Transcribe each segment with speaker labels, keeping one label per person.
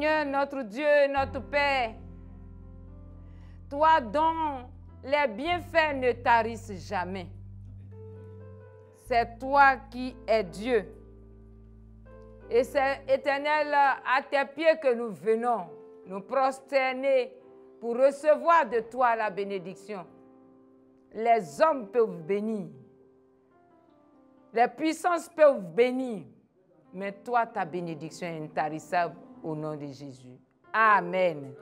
Speaker 1: Seigneur, notre Dieu et notre Père, toi dont les bienfaits ne tarissent jamais. C'est toi qui es Dieu. Et c'est, Éternel, à tes pieds que nous venons nous prosterner pour recevoir de toi la bénédiction. Les hommes peuvent bénir. Les puissances peuvent bénir. Mais toi, ta bénédiction est intarissable au nom de Jésus. Amen.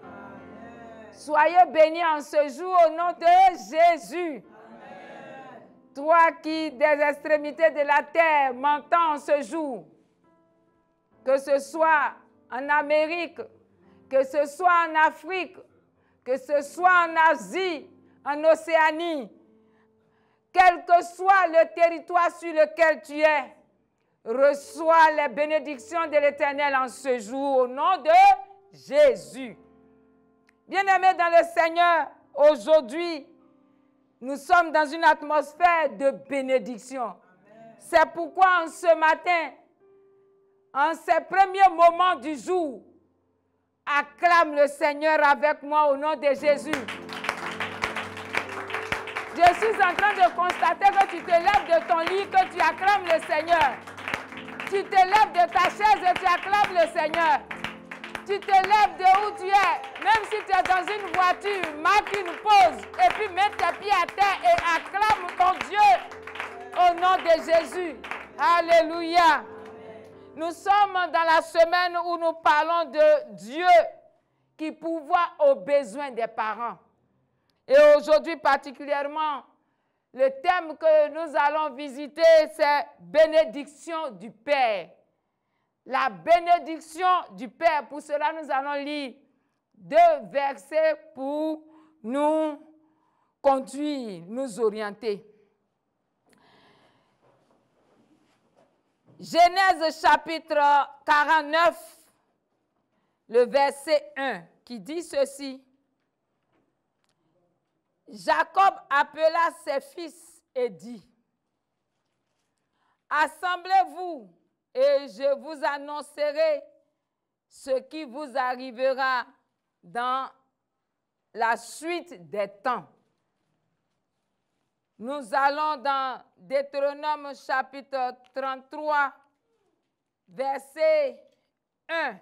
Speaker 1: Soyez bénis en ce jour au nom de Jésus. Amen. Toi qui, des extrémités de la terre, m'entends en ce jour, que ce soit en Amérique, que ce soit en Afrique, que ce soit en Asie, en Océanie, quel que soit le territoire sur lequel tu es, reçois les bénédictions de l'Éternel en ce jour au nom de Jésus. Bien-aimés dans le Seigneur, aujourd'hui, nous sommes dans une atmosphère de bénédiction. C'est pourquoi en ce matin, en ces premiers moments du jour, acclame le Seigneur avec moi au nom de Jésus. Je suis en train de constater que tu te lèves de ton lit, que tu acclames le Seigneur. Tu te lèves de ta chaise et tu acclames le Seigneur. Tu te lèves de où tu es, même si tu es dans une voiture, marque une pause et puis mets tes pieds à terre et acclame ton Dieu au nom de Jésus. Alléluia. Nous sommes dans la semaine où nous parlons de Dieu qui pourvoit aux besoins des parents. Et aujourd'hui particulièrement, le thème que nous allons visiter, c'est bénédiction du Père. La bénédiction du Père. Pour cela, nous allons lire 2 versets pour nous conduire, nous orienter. Genèse chapitre 49, le verset 1, qui dit ceci. Jacob appela ses fils et dit, « Assemblez-vous et je vous annoncerai ce qui vous arrivera dans la suite des temps. » Nous allons dans Deutéronome chapitre 33, verset 1.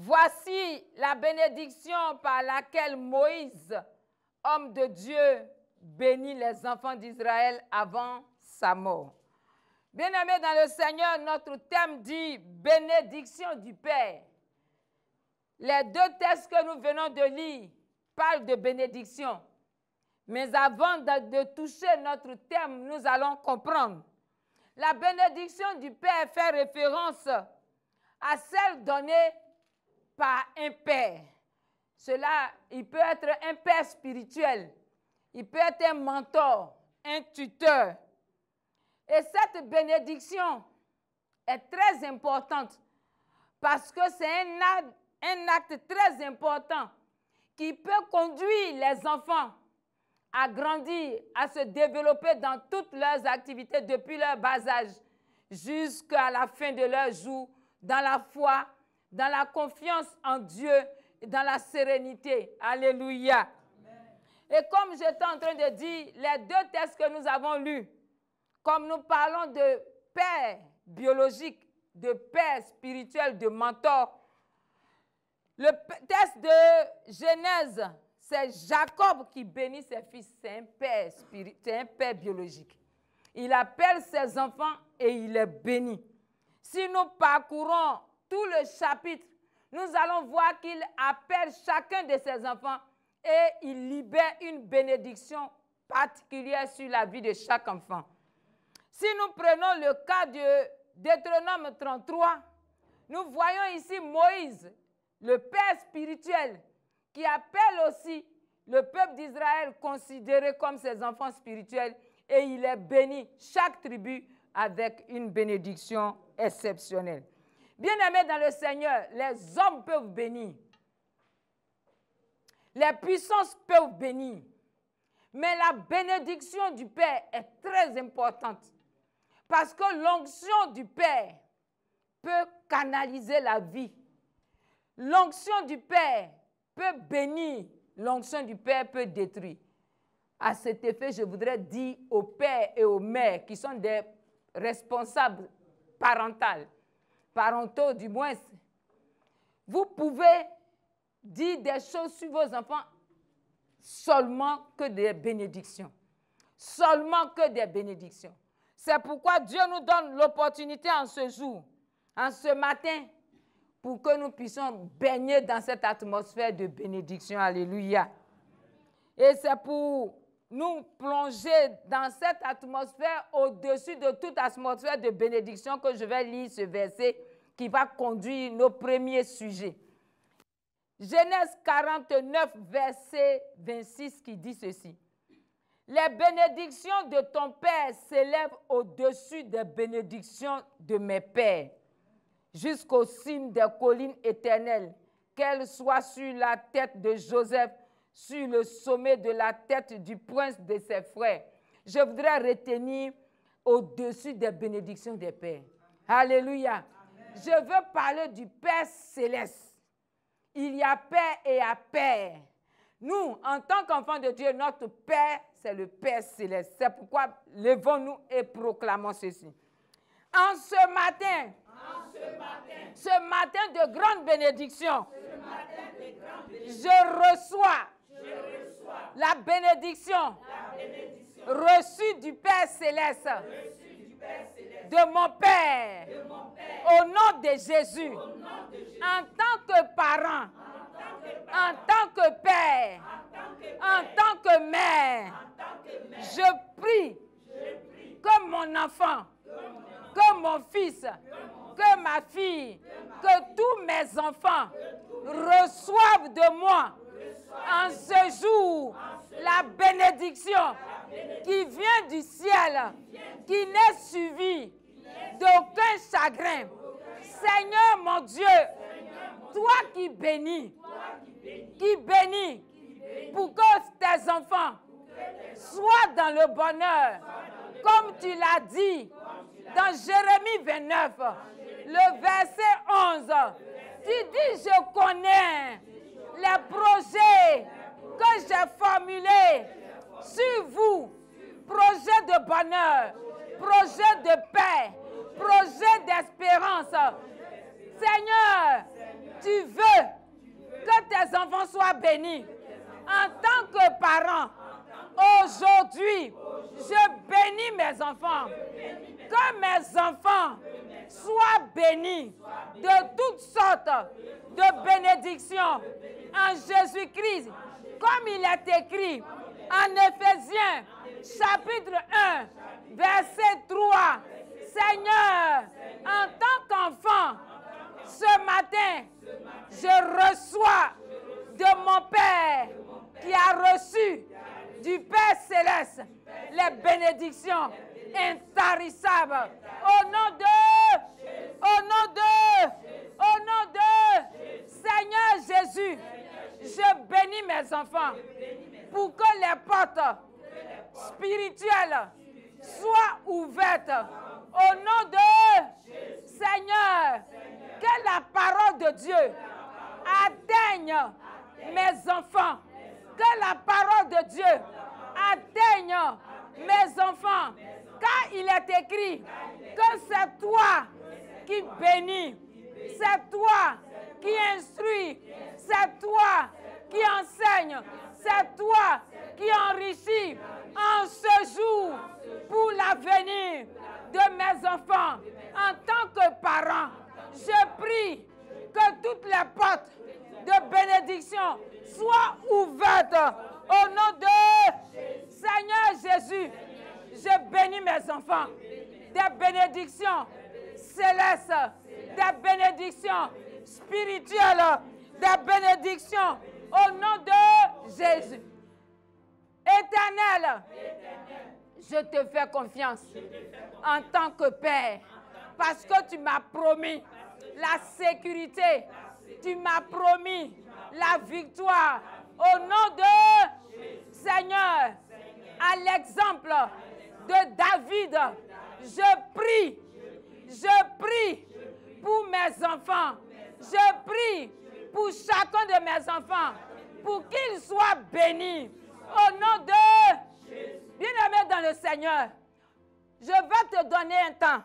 Speaker 1: Voici la bénédiction par laquelle Moïse, homme de Dieu, bénit les enfants d'Israël avant sa mort. Bien-aimés dans le Seigneur, notre thème dit bénédiction du Père. Les 2 textes que nous venons de lire parlent de bénédiction. Mais avant de toucher notre thème, nous allons comprendre. La bénédiction du Père fait référence à celle donnée par un père. Cela, il peut être un père spirituel, il peut être un mentor, un tuteur. Et cette bénédiction est très importante parce que c'est un acte très important qui peut conduire les enfants à grandir, à se développer dans toutes leurs activités depuis leur bas âge jusqu'à la fin de leur jour, dans la foi, dans la confiance en Dieu, et dans la sérénité. Alléluia. Amen. Et comme j'étais en train de dire, les 2 textes que nous avons lus, comme nous parlons de père biologique, de père spirituel, de mentor, le texte de Genèse, c'est Jacob qui bénit ses fils. C'est un père spirituel, c'est un père biologique. Il appelle ses enfants et il les bénit. Si nous parcourons tout le chapitre, nous allons voir qu'il appelle chacun de ses enfants et il libère une bénédiction particulière sur la vie de chaque enfant. Si nous prenons le cas de Deutéronome 33, nous voyons ici Moïse, le père spirituel, qui appelle aussi le peuple d'Israël considéré comme ses enfants spirituels et il est béni, chaque tribu avec une bénédiction exceptionnelle. Bien-aimés dans le Seigneur, les hommes peuvent bénir. Les puissances peuvent bénir. Mais la bénédiction du Père est très importante. Parce que l'onction du Père peut canaliser la vie. L'onction du Père peut bénir, l'onction du Père peut détruire. À cet effet, je voudrais dire aux pères et aux mères qui sont des responsables parentaux du moins, vous pouvez dire des choses sur vos enfants seulement que des bénédictions. Seulement que des bénédictions. C'est pourquoi Dieu nous donne l'opportunité en ce jour, en ce matin, pour que nous puissions baigner dans cette atmosphère de bénédiction. Alléluia. Et c'est pour nous plonger dans cette atmosphère au-dessus de toute atmosphère de bénédiction que je vais lire ce verset qui va conduire nos premiers sujets. Genèse 49, verset 26 qui dit ceci. Les bénédictions de ton Père s'élèvent au-dessus des bénédictions de mes pères, jusqu'aux cimes des collines éternelles, qu'elles soient sur la tête de Joseph, sur le sommet de la tête du prince de ses frères. Je voudrais retenir au-dessus des bénédictions des pères. Alléluia. Amen. Je veux parler du Père céleste. Il y a Père et à Père. Nous, en tant qu'enfants de Dieu, notre Père, c'est le Père céleste. C'est pourquoi levons-nous et proclamons ceci. En ce matin, ce matin de grande bénédiction, je reçois la bénédiction reçue du Père céleste, de mon Père, au nom de Jésus, en tant que parent, en tant que père, en tant que mère, je prie que mon enfant, que mon fils, que ma fille, que tous mes enfants reçoivent de moi en ce jour la bénédiction qui vient du ciel, qui n'est suivie d'aucun chagrin. Seigneur mon Dieu, toi qui bénis, pour que tes enfants soient dans le bonheur, comme tu l'as dit dans Jérémie 29, le verset 11. Tu dis, je connais les projets que j'ai formulés sur vous, projets de bonheur, projets de paix, projets d'espérance. Seigneur, tu veux que tes enfants soient bénis. En tant que parent, aujourd'hui, je bénis mes enfants. Que mes enfants soient bénis de toutes sortes de bénédictions en Jésus-Christ, comme il est écrit en Éphésiens, chapitre 1, verset 3. Seigneur, en tant qu'enfant, ce matin, je reçois de mon Père qui a reçu du Père céleste les bénédictions intarissables. Au nom de Seigneur Jésus, je bénis mes enfants pour que les portes spirituelles soient ouvertes. Au nom de Seigneur, que la parole de Dieu atteigne mes enfants. Que la parole de Dieu atteigne mes enfants. Car il est écrit que c'est toi qui bénis, c'est toi qui instruis, c'est toi qui enseigne, c'est toi qui enrichis en ce jour pour l'avenir de mes enfants. En tant que parent, je prie que toutes les portes de bénédiction soient ouvertes au nom de Seigneur Jésus. Je bénis mes enfants. Des bénédictions célestes, des bénédictions spirituelles, des bénédictions au nom de Jésus. Éternel, je te fais confiance en tant que Père, parce que tu m'as promis la sécurité, tu m'as promis la victoire. Au nom de Seigneur, à l'exemple de David, je prie pour mes enfants. Je prie pour chacun de mes enfants, pour qu'ils soient bénis. Au nom de bien-aimé dans le Seigneur, je vais te donner un temps.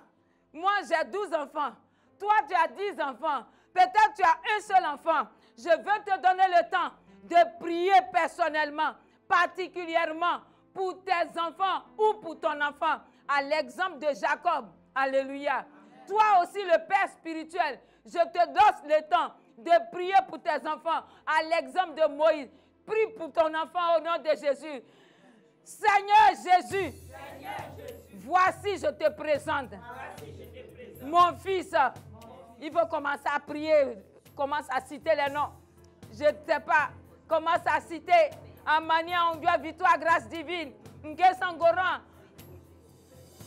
Speaker 1: Moi, j'ai 12 enfants. Toi, tu as 10 enfants. Peut-être tu as un seul enfant. Je veux te donner le temps de prier personnellement, particulièrement pour tes enfants ou pour ton enfant, à l'exemple de Jacob. Alléluia. Toi aussi, le Père spirituel, je te donne le temps de prier pour tes enfants, à l'exemple de Moïse. Prie pour ton enfant au nom de Jésus. Seigneur Jésus, voici je te présente mon fils. Il faut commencer à prier, commence à citer les noms. Je ne sais pas, commence à citer Amania, Onguia, Victoire, Grâce Divine, Nge Sangoran,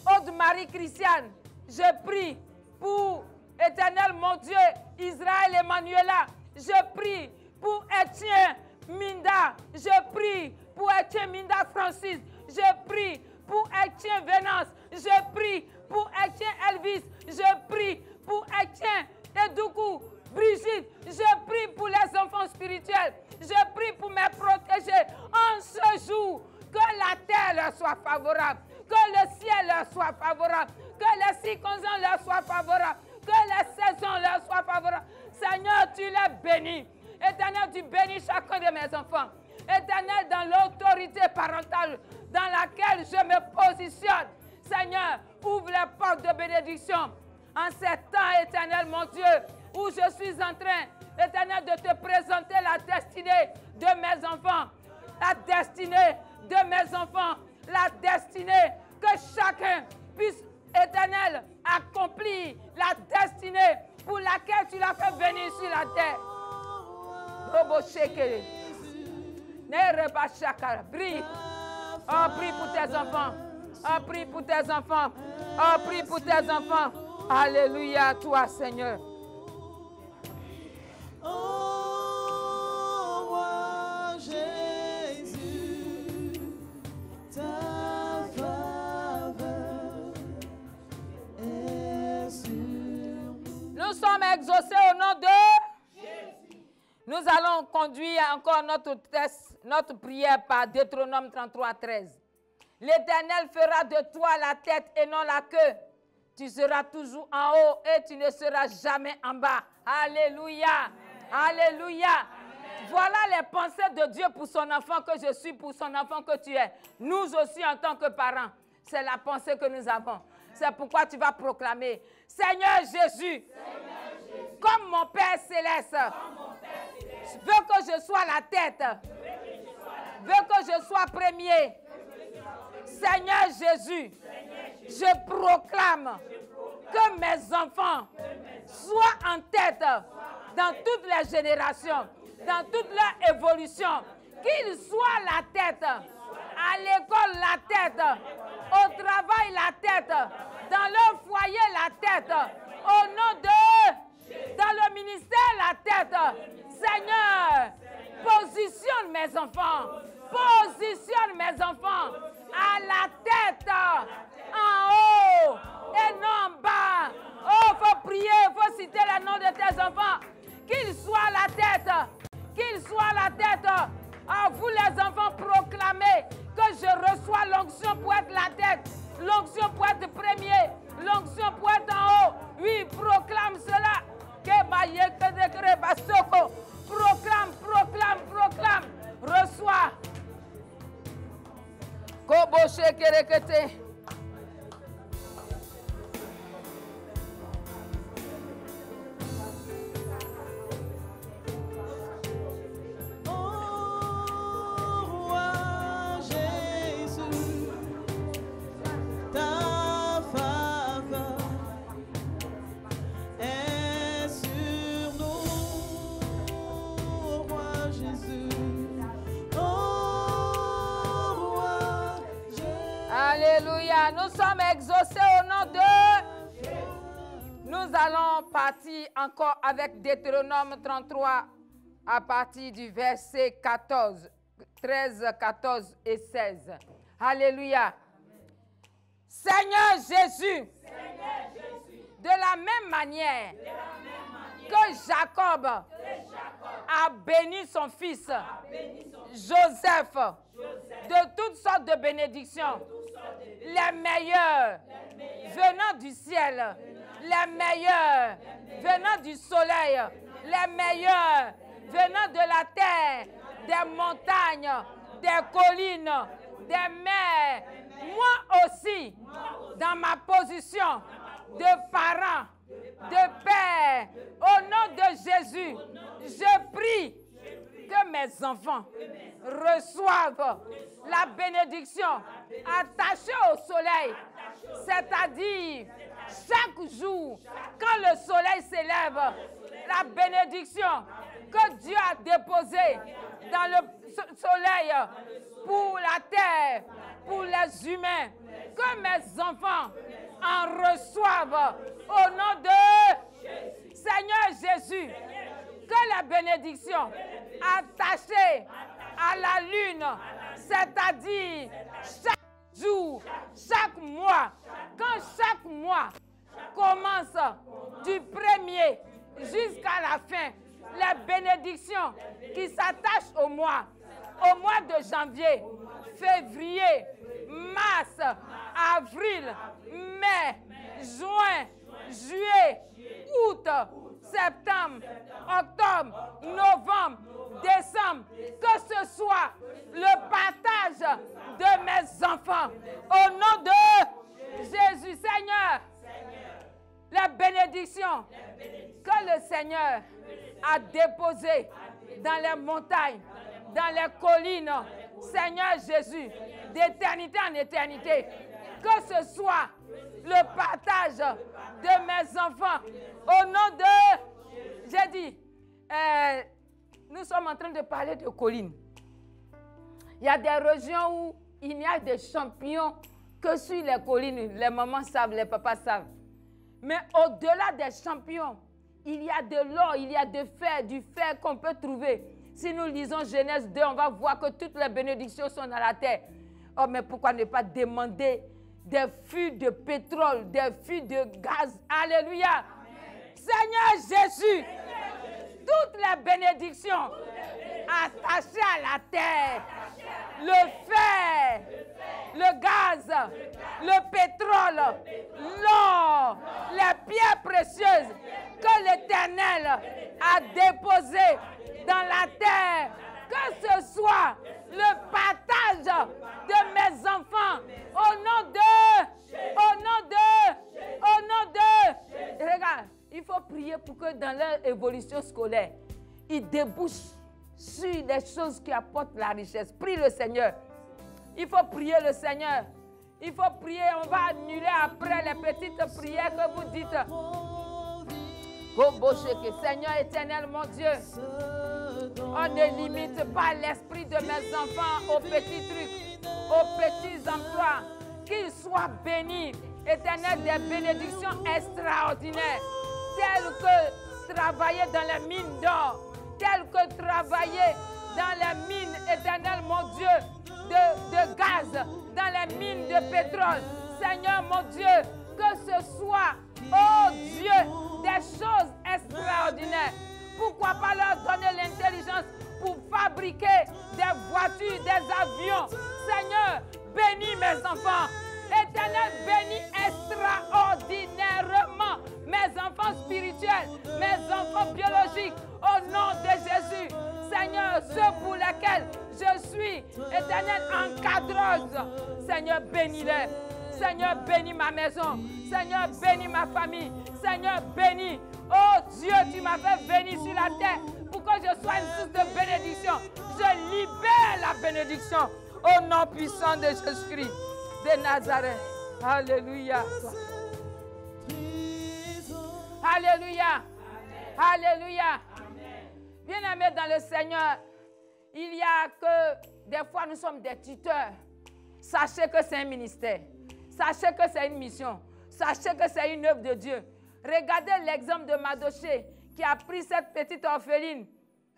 Speaker 1: Aude Marie-Christiane. Je prie pour Éternel mon Dieu, Israël Emmanuela. Je prie pour Etienne Minda. Je prie pour Etienne Minda Francis. Je prie pour Etienne Venance. Je prie pour Etienne Elvis. Je prie pour Etienne Edoukou Brigitte. Je prie pour les enfants spirituels. Je prie pour mes protégés. En ce jour, que la terre leur soit favorable. Que le ciel leur soit favorable. Que les circonstances leur soient favorables. Que les saisons leur soient favorables. Seigneur, tu les bénis. Éternel, tu bénis chacun de mes enfants. Éternel, dans l'autorité parentale dans laquelle je me positionne. Seigneur, ouvre les portes de bénédiction. En ces temps, éternel, mon Dieu, où je suis en train, éternel, de te présenter la destinée de mes enfants. La destinée de mes enfants. La destinée que chacun puisse, éternel, accomplir la destinée pour laquelle tu l'as fait venir sur la terre. Robo Shekere. Nereba Shakara. Brille. Oh, prie pour tes enfants. Oh, prie pour tes enfants. Oh, prie pour tes enfants. Alléluia à toi, Seigneur.
Speaker 2: Oh, roi Jésus, ta faveur est sur nous.
Speaker 1: Nous sommes exaucés au nom de Jésus. Nous allons conduire encore notre test, notre prière par Deutéronome 33, 13. L'Éternel fera de toi la tête et non la queue. Tu seras toujours en haut et tu ne seras jamais en bas. Alléluia. Amen. Alléluia. Amen. Voilà les pensées de Dieu pour son enfant que je suis, pour son enfant que tu es. Nous aussi en tant que parents, c'est la pensée que nous avons. C'est pourquoi tu vas proclamer, Seigneur Jésus, comme mon Père Céleste, veut que je sois la tête, veut que je sois premier. Seigneur Jésus, je proclame que mes enfants soient en tête dans toutes les générations, dans toute leur évolution, qu'ils soient la tête, à l'école la tête, au travail la tête, dans leur foyer la tête, au nom de, dans le ministère la tête. Seigneur, positionne mes enfants, positionne mes enfants à la tête, en haut et non en bas. Oh, il faut prier, il faut citer le nom de tes enfants. Qu'ils soient la tête, qu'ils soient la tête. Ah, vous les enfants, proclamez que je reçois l'onction pour être la tête, l'onction pour être premier, l'onction pour être en haut. Oui, proclame cela. Proclame, proclame, proclame. Reçois. Koboshe kerekete. Alléluia. Nous sommes exaucés au nom de Jésus. Nous allons partir encore avec Deutéronome 33 à partir du verset 14, 13, 14 et 16. Alléluia. Seigneur Jésus, De la même manière que Jacob a béni son fils Joseph de toutes sortes de bénédictions, les meilleurs venant du ciel, les meilleurs venant du soleil, les meilleurs venant de la terre, des montagnes, des collines, des mers. Moi aussi, dans ma position de parent, de père, au nom de Jésus, je prie que mes enfants reçoivent la bénédiction attachée au soleil, c'est-à-dire chaque jour, quand le soleil s'élève, la bénédiction que Dieu a déposée dans le soleil pour la terre, pour les humains, que mes enfants en reçoivent au nom de Seigneur Jésus, que la bénédiction attachée à la lune, c'est-à-dire chaque jour, chaque mois, quand chaque mois commence du 1er jusqu'à la fin, les bénédictions qui s'attachent au mois de janvier, février, mars, avril, mai, juin, juillet, août, septembre, octobre, novembre, décembre, que ce soit le partage de mes enfants. Au nom de Jésus, Seigneur, la bénédiction que le Seigneur a déposée dans les montagnes, dans les collines, Seigneur Jésus, d'éternité en éternité, que ce soit le partage de mes enfants. Au nom de, j'ai dit, nous sommes en train de parler de collines. Il y a des régions où il y a des champignons que sur les collines, les mamans savent, les papas savent. Mais au-delà des champignons, il y a de l'or, il y a du fer qu'on peut trouver. Si nous lisons Genèse 2, on va voir que toutes les bénédictions sont dans la terre. Oh, mais pourquoi ne pas demander des fuites de pétrole, des fuites de gaz? Alléluia. Amen. Seigneur Jésus, toutes les bénédictions attachées à la terre, le fer, le gaz, le pétrole, l'or, les pierres précieuses que l'Éternel a déposées dans la terre, que ce soit le partage de mes enfants, au nom de, regarde, il faut prier pour que dans leur évolution scolaire, ils débouchent sur des choses qui apportent la richesse. Prie le Seigneur. Il faut prier le Seigneur. Il faut prier, on va annuler après les petites prières que vous dites. Seigneur éternel, mon Dieu, on ne limite pas l'esprit de mes enfants aux petits trucs, aux petits emplois. Qu'ils soient bénis, éternel, des bénédictions extraordinaires, telles que travailler dans les mines d'or, telles que travailler dans les mines, éternel, mon Dieu, de gaz, dans les mines de pétrole. Seigneur, mon Dieu, que ce soit, oh Dieu, des choses extraordinaires. Pourquoi pas leur donner l'intelligence pour fabriquer des voitures, des avions. Seigneur, bénis mes enfants. Éternel, bénis extraordinairement mes enfants spirituels, mes enfants biologiques, au nom de Jésus. Seigneur, ceux pour lesquels je suis, éternel, encadreuse. Seigneur, bénis-les. Seigneur, bénis ma maison. Seigneur, bénis ma famille. Seigneur, bénis. Oh Dieu, tu m'as fait venir sur la terre pour que je sois une source de bénédiction. Je libère la bénédiction au nom puissant de Jésus-Christ de Nazareth. Alléluia. Alléluia. Alléluia. Bien-aimés dans le Seigneur, il y a que des fois nous sommes des tuteurs. Sachez que c'est un ministère. Sachez que c'est une mission. Sachez que c'est une œuvre de Dieu. Regardez l'exemple de Madoché qui a pris cette petite orpheline.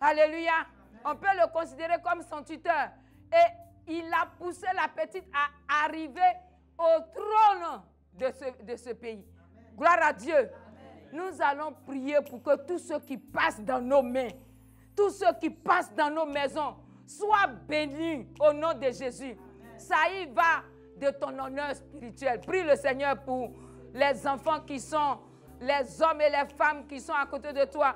Speaker 1: Alléluia. On peut le considérer comme son tuteur. Et il a poussé la petite à arriver au trône de ce pays. Gloire à Dieu. Nous allons prier pour que tous ceux qui passent dans nos mains, tous ceux qui passent dans nos maisons, soient bénis au nom de Jésus. Ça y va de ton honneur spirituel. Prie le Seigneur pour les enfants qui sont, les hommes et les femmes qui sont à côté de toi.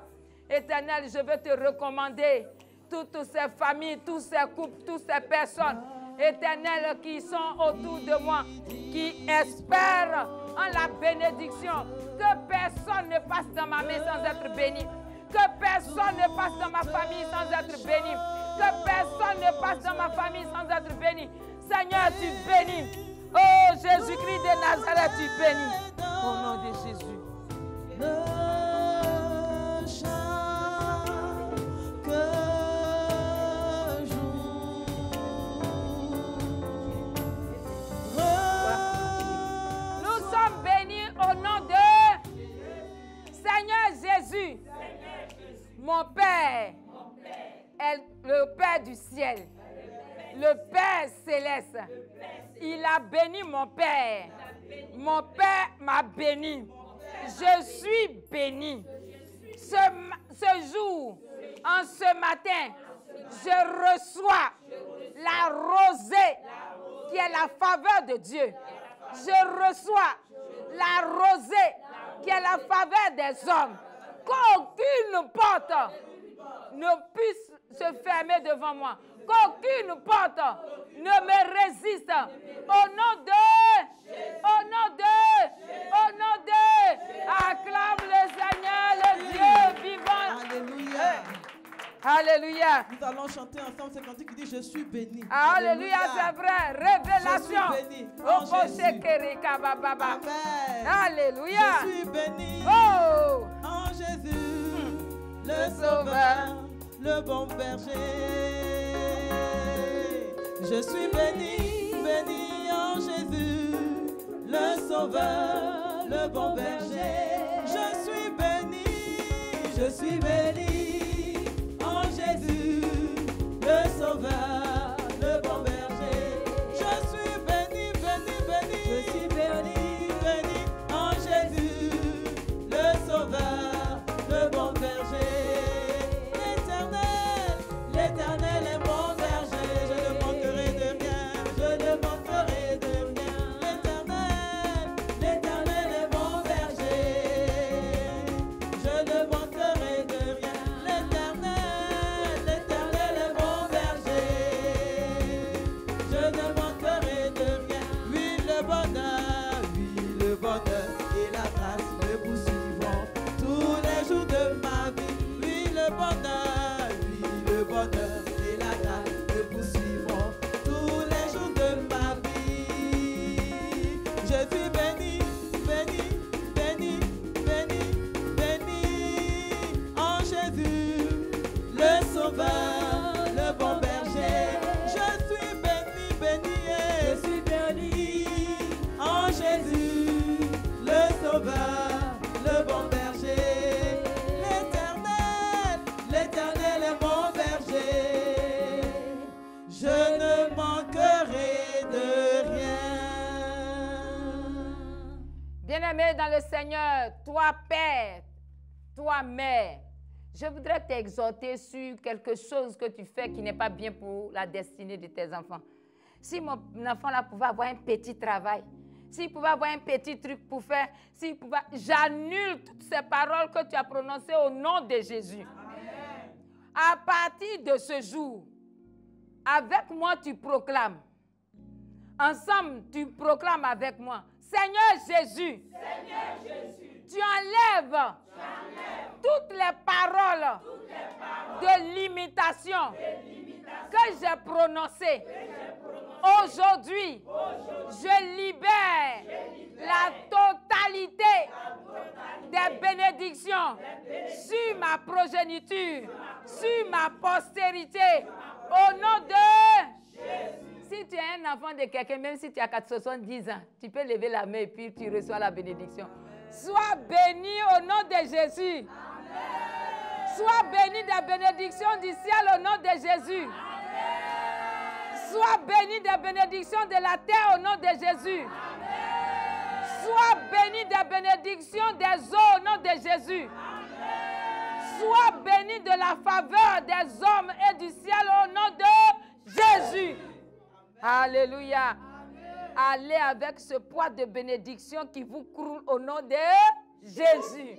Speaker 1: Éternel, je veux te recommander toutes ces familles, tous ces couples, toutes ces personnes, Éternel, qui sont autour de moi, qui espèrent en la bénédiction. Que personne ne passe dans ma main sans être béni. Que personne ne passe dans ma famille sans être béni. Que personne ne passe dans ma famille sans être béni. Seigneur, tu bénis. Oh, Jésus-Christ de Nazareth, tu bénis. Au nom de Jésus.
Speaker 2: Le chant que
Speaker 1: nous sommes bénis au nom de Seigneur Jésus. Mon Père est le Père du ciel, le Père céleste. Il a béni mon Père. Mon Père m'a béni. Je suis béni. Ce jour, en ce matin, je reçois la rosée qui est la faveur de Dieu. Je reçois la rosée qui est la faveur des hommes. Qu'aucune porte ne puisse se fermer devant moi. Qu'aucune porte ne me résiste. Au nom de, acclame le Seigneur, le Dieu vivant.
Speaker 2: Alléluia.
Speaker 1: Alléluia.
Speaker 2: Nous allons chanter ensemble ce cantique qui dit je suis béni.
Speaker 1: Alléluia, c'est vrai. Révélation.
Speaker 2: Je suis béni en Jésus.
Speaker 1: Amen.
Speaker 2: Amen.
Speaker 1: Alléluia.
Speaker 2: Je suis béni
Speaker 1: Oh,
Speaker 2: en Jésus, le Sauveur, le bon berger. Je suis béni, béni en Jésus, le Sauveur, le bon berger. Je suis béni en Jésus, le Sauveur, le bon berger. Je suis béni, béni, béni. Je suis béni, béni en Jésus, le Sauveur, le bon berger. L'Éternel est mon berger. Je ne manquerai de rien. Je ne manquerai de rien. L'Éternel est mon berger. Je ne manquerai de rien. L'Éternel est mon berger. Je ne manquerai de rien. Oui, le bonheur et la grâce me poursuivront tous les jours de ma vie. Oui, le bonheur et la grâce me poursuivront tous les jours de ma vie. Je suis béni, béni, béni, béni, béni en Jésus, le Sauveur, le bon berger. Je suis béni, béni, je suis béni en Jésus, le Sauveur, le bon berger. L'Éternel est mon berger. Je ne manquerai de rien.
Speaker 1: bien-aimé dans le Seigneur, toi Père, toi Mère, je voudrais t'exhorter sur quelque chose que tu fais qui n'est pas bien pour la destinée de tes enfants. Si mon enfant là pouvait avoir un petit travail, s'il pouvait avoir un petit truc pour faire, s'il pouvait, j'annule toutes ces paroles que tu as prononcées au nom de Jésus. Amen. À partir de ce jour, avec moi tu proclames. Ensemble, tu proclames avec moi. Seigneur Jésus, tu enlèves toutes les paroles de limitation que j'ai prononcées. Aujourd'hui, je libère la totalité des bénédictions sur ma progéniture, sur ma postérité. Au nom de Jésus. Si tu es un enfant de quelqu'un, même si tu as 70 ans, tu peux lever la main et puis tu reçois la bénédiction. Sois béni au nom de Jésus. Amen. Sois béni des bénédictions du ciel au nom de Jésus. Amen. Sois béni des bénédictions de la terre au nom de Jésus. Amen. Sois béni des bénédictions des eaux au nom de Jésus. Sois béni de la faveur des hommes et du ciel au nom de Jésus. Alléluia. Allez avec ce poids de bénédiction qui vous croule au nom de Jésus.